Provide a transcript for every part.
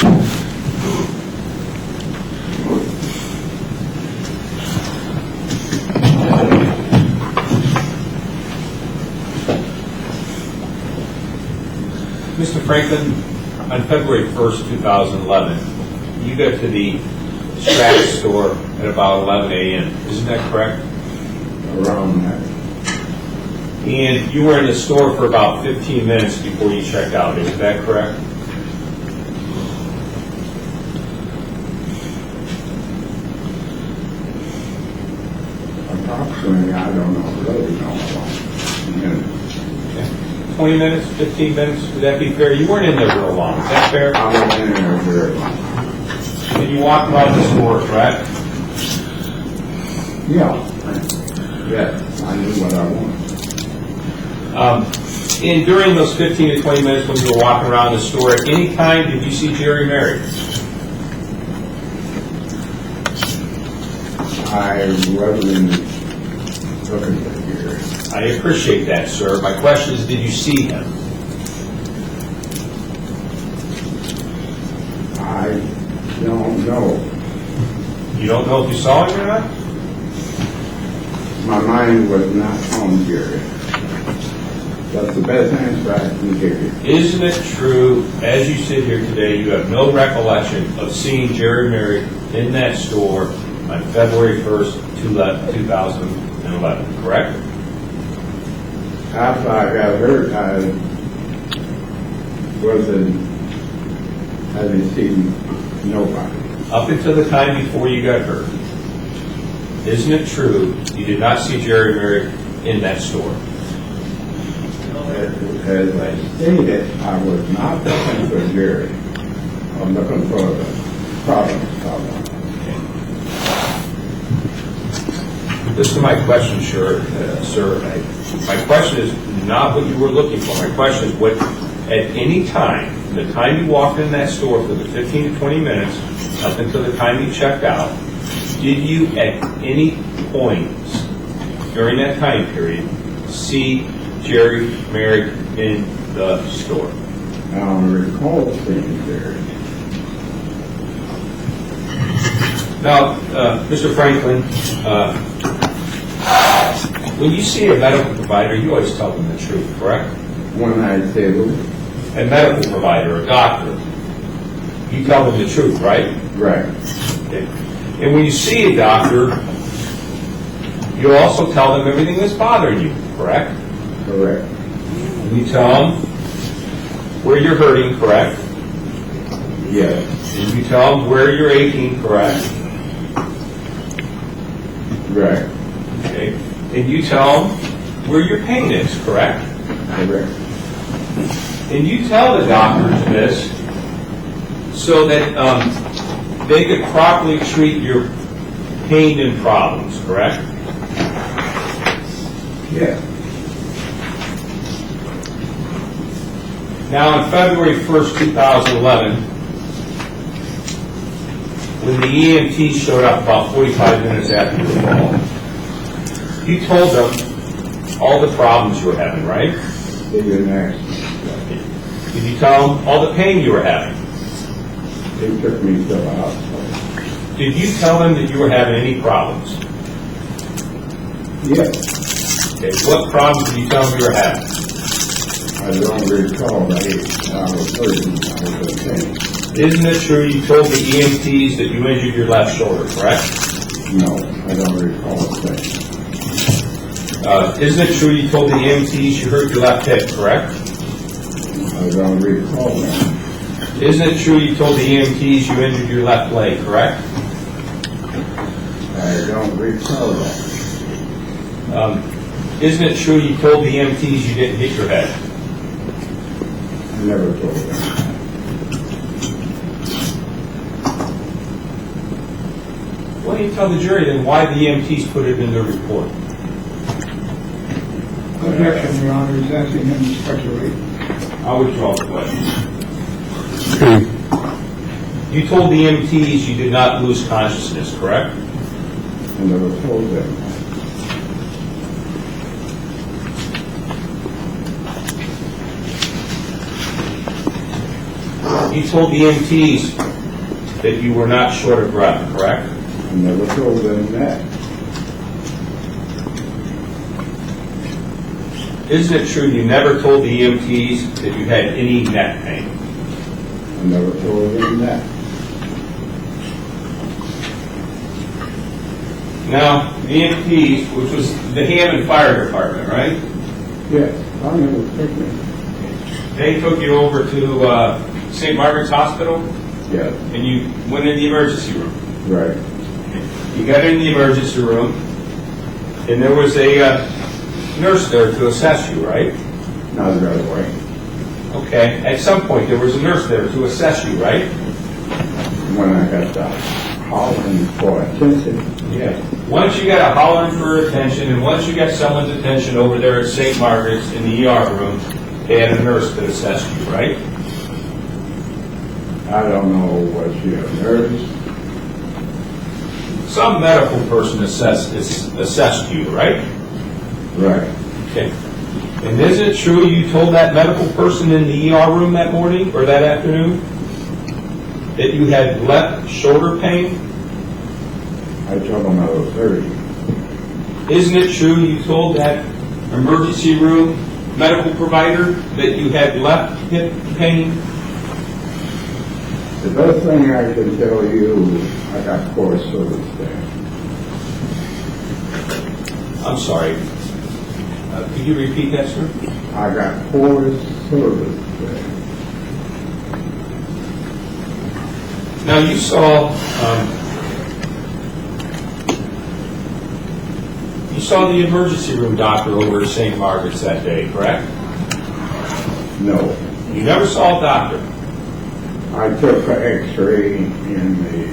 years. Mr. Franklin, on February 1st, 2011, you got to the Stratton store at about 11 a.m. Isn't that correct? Around that. And you were in the store for about 15 minutes before you checked out. Is that correct? Approximately, I don't know, really know how long. 20 minutes, 15 minutes, would that be fair? You weren't in there real long. Is that fair? I wasn't in there very long. And you walked around the store, correct? Yeah. Yeah, I knew what I wanted. And during those 15 to 20 minutes when you were walking around the store, at any time did you see Jerry Mary? I wasn't looking for Jerry. I appreciate that, sir. My question is, did you see him? I don't know. You don't know if you saw him or not? My mind was not on Jerry. That's the best answer I can give you. Isn't it true, as you sit here today, you have no recollection of seeing Jerry Mary in that store on February 1st, 2011, correct? After I got hurt, I hadn't seen nobody. Up until the time before you got hurt, isn't it true you did not see Jerry Mary in that store? As I stated, I was not looking for Jerry. I'm looking for the problem. Listen to my question, sir. My question is not what you were looking for. My question is what, at any time, from the time you walked in that store for the 15 to 20 minutes up until the time you checked out, did you at any point during that time period see Jerry Mary in the store? I don't recall seeing Jerry. Now, Mr. Franklin, when you see a medical provider, you always tell them the truth, correct? When I say who? A medical provider, a doctor, you tell them the truth, right? Right. Okay. And when you see a doctor, you also tell them everything that's bothering you, correct? Correct. And you tell them where you're hurting, correct? Yes. And you tell them where you're aching, correct? Right. Okay. And you tell them where your pain is, correct? Correct. And you tell the doctors this so that they could properly treat your pain and problems, correct? Yes. Now, on February 1st, 2011, when the EMT showed up about 45 minutes after your call, you told them all the problems you were having, right? They didn't ask me. Did you tell them all the pain you were having? They took me to the hospital. Did you tell them that you were having any problems? Yes. Okay, what problems did you tell them you were having? I don't recall that I was hurting. I was in pain. Isn't it true you told the EMTs that you injured your left shoulder, correct? No, I don't recall that. Isn't it true you told the EMTs you hurt your left hip, correct? I don't recall that. Isn't it true you told the EMTs you injured your left leg, correct? I don't recall that. Isn't it true you told the EMTs you didn't hit your head? I never told them. Why don't you tell the jury then why the EMTs put it in their report? Objection, Your Honor, is asking him to speculate. I'll withdraw the question. Okay. You told the EMTs you did not lose consciousness, correct? I never told them. he told the EMTs that you were not short of breath, correct? I never told them that. Isn't it true you never told the EMTs that you had any neck pain? I never told them that. Now, the EMTs, which was the Hammond Fire Department, right? Yes, I never took them. They took you over to St. Margaret's Hospital, Yes, and you went in the emergency room. right. You got in the emergency room, and there was a nurse there to assess you, right? Not right away. Okay. At some point, there was a nurse there to assess you, right? When I got the hollering for attention, Yeah. Once you got a hollering for attention, and once you got someone's attention over there at St. Margaret's in the ER room, they had a nurse that assessed you, right? I don't know, was she a nurse? Some medical person assessed you, right? Right. Okay. And is it true you told that medical person in the ER room that morning or that afternoon that you had left shoulder pain? I told them I was 30. Isn't it true you told that emergency room medical provider that you had left hip pain? The best thing I can tell you, I got poor service there. I'm sorry. Could you repeat that, sir? I got poor service there. Now you saw the emergency room doctor over at St. Margaret's that day, correct? No. You never saw a doctor. I took an x-ray and they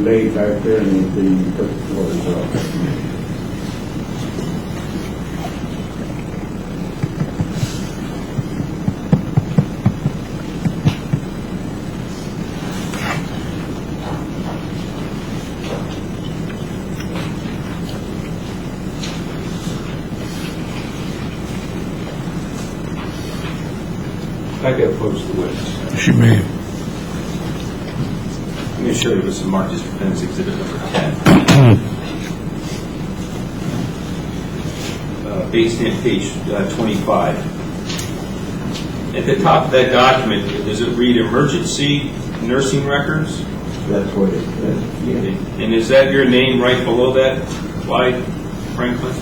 laid back there and they took the results. I got opposed to witness. She may. Let me show you what's marked as defense exhibit number 10. Based on page 25. At the top of that document, does it read emergency nursing records? That's what it said. Yeah. And is that your name right below that, Clyde Franklin?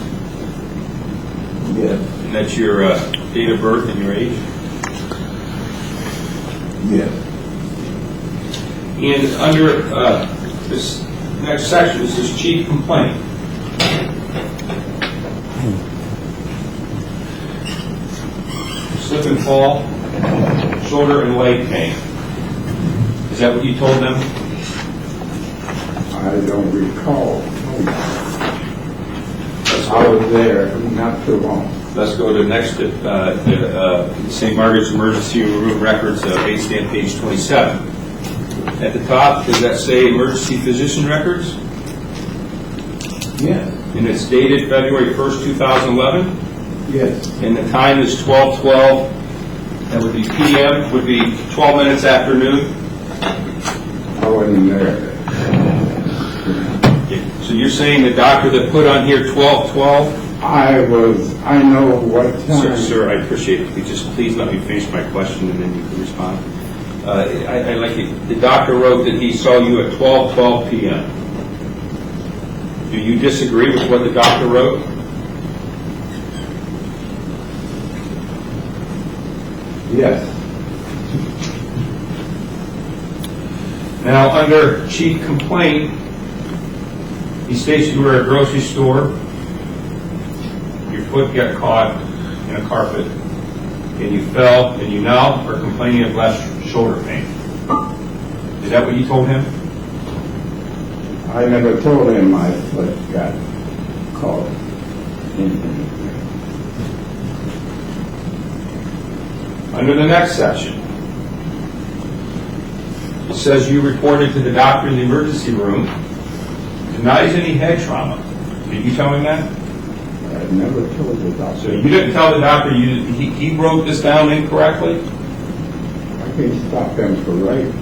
Yes. And that's your date of birth and your age? Yes. And under this next section, this is chief complaint. Slip and fall, shoulder and leg pain. Is that what you told them? I don't recall. I was there not too long. Let's go to next to St. Margaret's emergency room records based on page 27. At the top, does that say emergency physician records? Yes. And it's dated February 1st, 2011? Yes. And the time is 12:12. That would be p.m., would be 12 minutes after noon. I wasn't there. So you're saying the doctor that put on here 12:12? I know what time. Sir, I appreciate it. Please let me finish my question and then you can respond. I like it. The doctor wrote that he saw you at 12:12 p.m. Do you disagree with what the doctor wrote? Yes. Now, under chief complaint, he states you were at a grocery store. Your foot got caught in a carpet, and you fell, and you now are complaining of less shoulder pain. Is that what you told him? I never told him my foot got caught in anything. Under the next section, it says you reported to the doctor in the emergency room, denies any head trauma. Did you tell him that? I never told the doctor. So you didn't tell the doctor, he wrote this down incorrectly? I can't stop them from writing.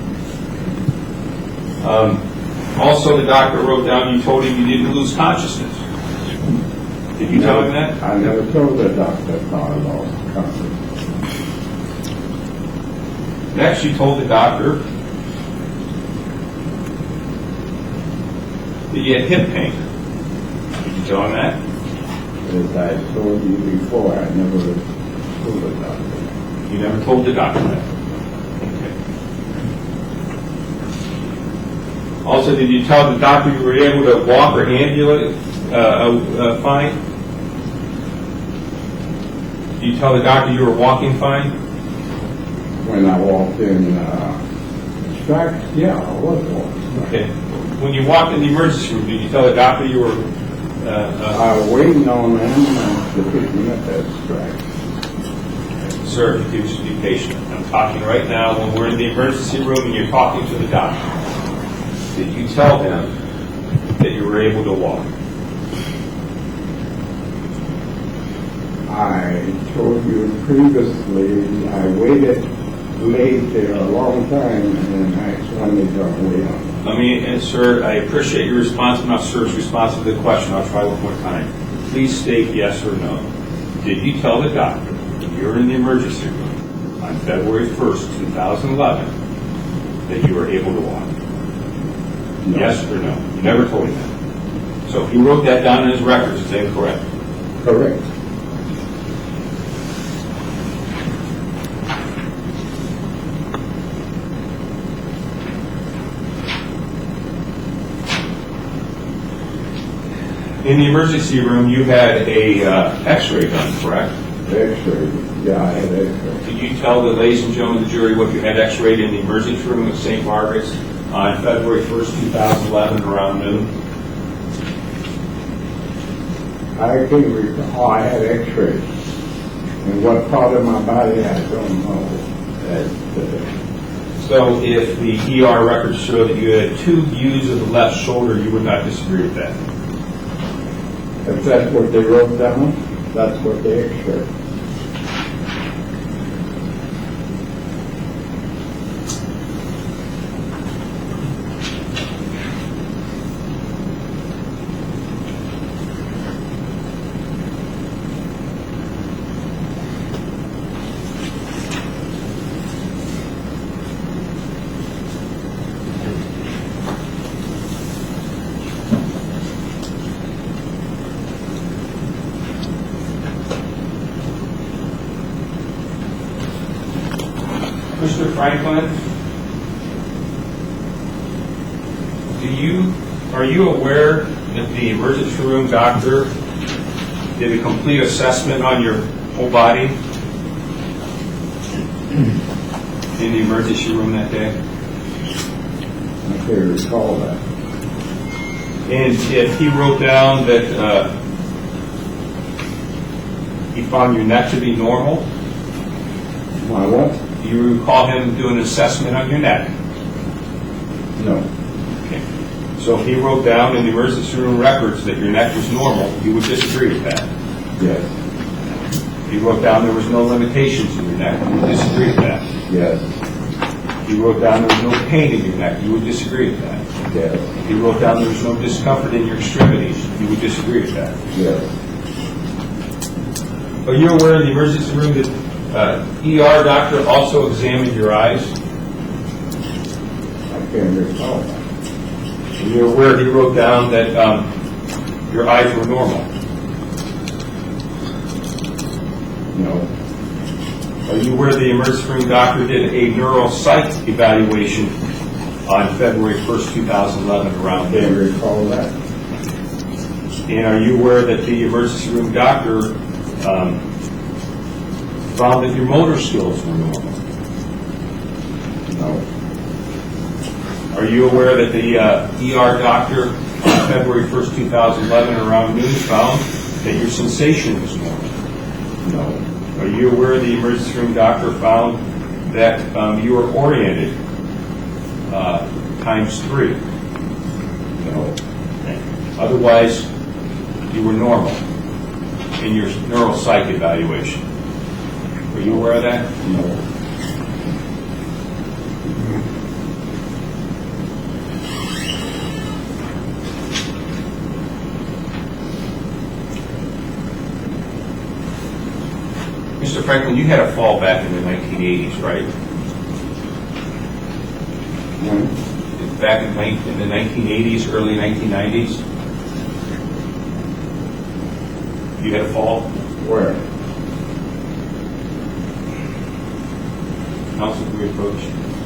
Also, the doctor wrote down you told him you didn't lose consciousness. Did you tell him that? I never told the doctor I lost consciousness. Next, you told the doctor that you had hip pain. Did you tell him that? As I told you before, I never told the doctor. You never told the doctor that. Okay. Also, did you tell the doctor you were able to walk or ambulate fine? Did you tell the doctor you were walking fine? When I walked in tracks, yeah, I was walking. Okay. When you walked in the emergency room, did you tell the doctor you were... I was waiting on them to pick me up at tracks. Sir, if you could just be patient. I'm talking right now when we're in the emergency room and you're talking to the doctor. Did you tell him that you were able to walk? I told you previously, I waited late there a long time, and I wanted to wait on. Let me, and sir, I appreciate your response, not sir's response to the question. I'll try one more time. Please state yes or no. Did you tell the doctor when you were in the emergency room on February 1st, 2011, that you were able to walk? No. Yes or no? You never told him that. So if he wrote that down in his records, it's incorrect. Correct. In the emergency room, you had a X-ray done, correct? X-ray. Yeah, I had X-ray. Could you tell the ladies and gentlemen of the jury what you had X-rayed in the emergency room at St. Margaret's on February 1st, 2011, around noon? I can recall I had X-rays. And what part of my body, I don't know. So if the ER records show that you had 2 views of the left shoulder, you would not disagree with that? If that's what they wrote down, that's what they X-rayed. Mr. Franklin, are you aware that the emergency room doctor did a complete assessment on your whole body in the emergency room that day? I can't recall that. And if he wrote down that he found your neck to be normal, My what? do you recall him doing an assessment on your neck? No. Okay. So if he wrote down in the emergency room records that your neck was normal, you would disagree with that? Yes. If he wrote down there was no limitations in your neck, you would disagree with that? Yes. If he wrote down there was no pain in your neck, you would disagree with that? Yes. If he wrote down there was no discomfort in your extremities, you would disagree with that? Yes. Are you aware in the emergency room that ER doctor also examined your eyes? I can't recall that. Are you aware he wrote down that your eyes were normal? No. Are you aware the emergency room doctor did a neuropsych evaluation on February 1st, 2011 around I can't there? recall that. And are you aware that the emergency room doctor found that your motor skills were normal? No. Are you aware that the ER doctor on February 1st, 2011 around noon found that your sensation was normal? No. Are you aware the emergency room doctor found that you were oriented ×3? No. Otherwise, you were normal in your neuropsych evaluation. Are you aware of that? No. Mr. Franklin, you had a fall back in the 1980s, right? Back in the 1980s, early 1990s? You had a fall? Where? Council, can we approach?